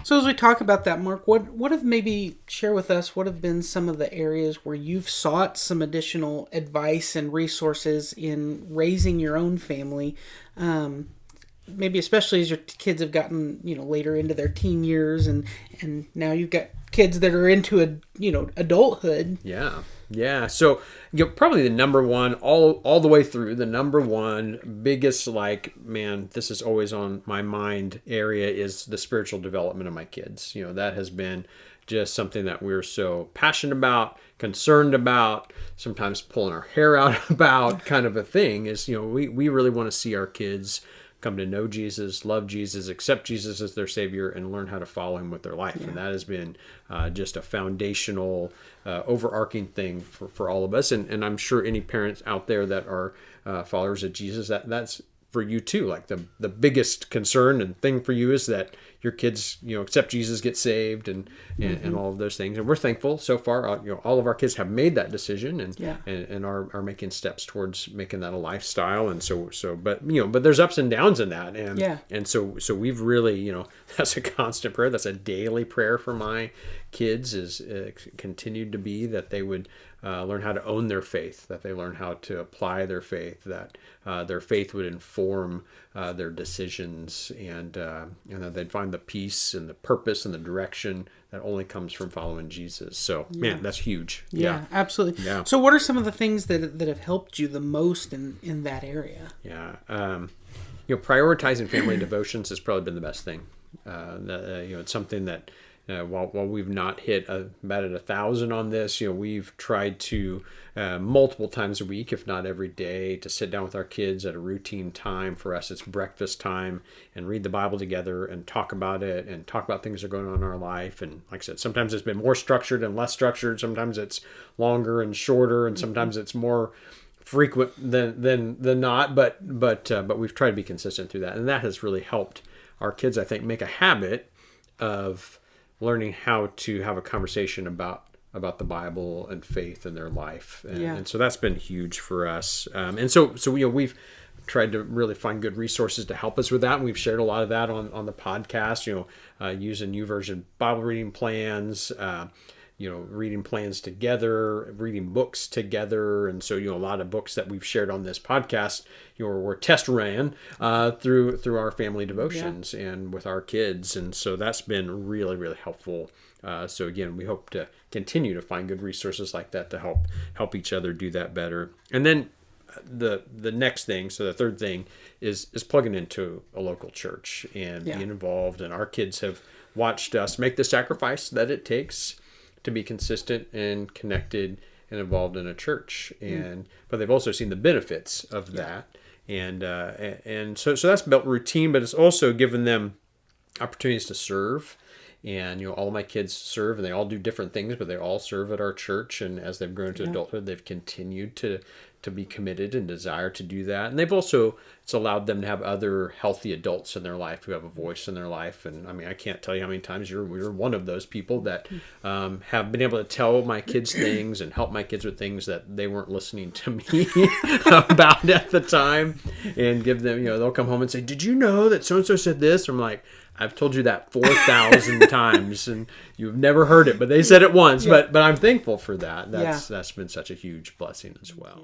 So as we talk about that, Mark, what have maybe share with us? What have been some of the areas where you've sought some additional advice and resources in raising your own family? Maybe especially as your kids have gotten later into their teen years, and now you've got kids that are into adulthood. Yeah. So probably the number one, all the way through, the number one biggest, this is always on my mind area is the spiritual development of my kids. That has been just something that we're so passionate about, concerned about, sometimes pulling our hair out about, kind of a thing. Is we really want to see our kids come to know Jesus, love Jesus, accept Jesus as their Savior, and learn how to follow Him with their life. Yeah. And that has been just a foundational, overarching thing for all of us. And I'm sure any parents out there that are followers of Jesus, that's for you too. Like the biggest concern and thing for you is that your kids, accept Jesus, get saved, and all of those things. And we're thankful so far. All of our kids have made that decision and are making steps towards making that a lifestyle. And but there's ups and downs in that. And so we've really, that's a constant prayer. That's a daily prayer for my kids is continued to be that they would learn how to own their faith, that they learn how to apply their faith, that their faith would inform their decisions, and that they'd find the peace and the purpose and the direction that only comes from following Jesus. So, man, that's huge. Yeah, absolutely. Yeah. So what are some of the things that have helped you the most in that area? Yeah. Prioritizing family devotions has probably been the best thing. It's something that while we've not hit about 1,000 on this, we've tried to multiple times a week, if not every day, to sit down with our kids at a routine time. For us, it's breakfast time, and read the Bible together and talk about it and talk about things that are going on in our life. And like I said, sometimes it's been more structured and less structured. Sometimes it's longer and shorter, and sometimes it's more frequent than not. But we've tried to be consistent through that, and that has really helped our kids, I think, make a habit of learning how to have a conversation about the Bible and faith in their life. And so that's been huge for us. And so we've tried to really find good resources to help us with that. And we've shared a lot of that on the podcast, using YouVersion Bible reading plans, reading plans together, reading books together. And so, a lot of books that we've shared on this podcast, were test ran through our family devotions and with our kids. And so that's been really, really helpful. So again, we hope to continue to find good resources like that to help each other do that better. And then the next thing, so the third thing is plugging into a local church and being involved. And our kids have watched us make the sacrifice that it takes to be consistent and connected and involved in a church, but they've also seen the benefits of that, and so that's built routine, but it's also given them opportunities to serve. And all of my kids serve, and they all do different things, but they all serve at our church. And as they've grown to adulthood, they've continued to be committed and desire to do that. And they've also, it's allowed them to have other healthy adults in their life who have a voice in their life. And I mean, I can't tell you how many times you're one of those people that have been able to tell my kids things and help my kids with things that they weren't listening to me about at the time, and give them, they'll come home and say, "Did you know that so-and-so said this?" I'm like, "I've told you that 4,000 times, and you've never heard it, but they said it once." But I'm thankful for that. That's been such a huge blessing as well.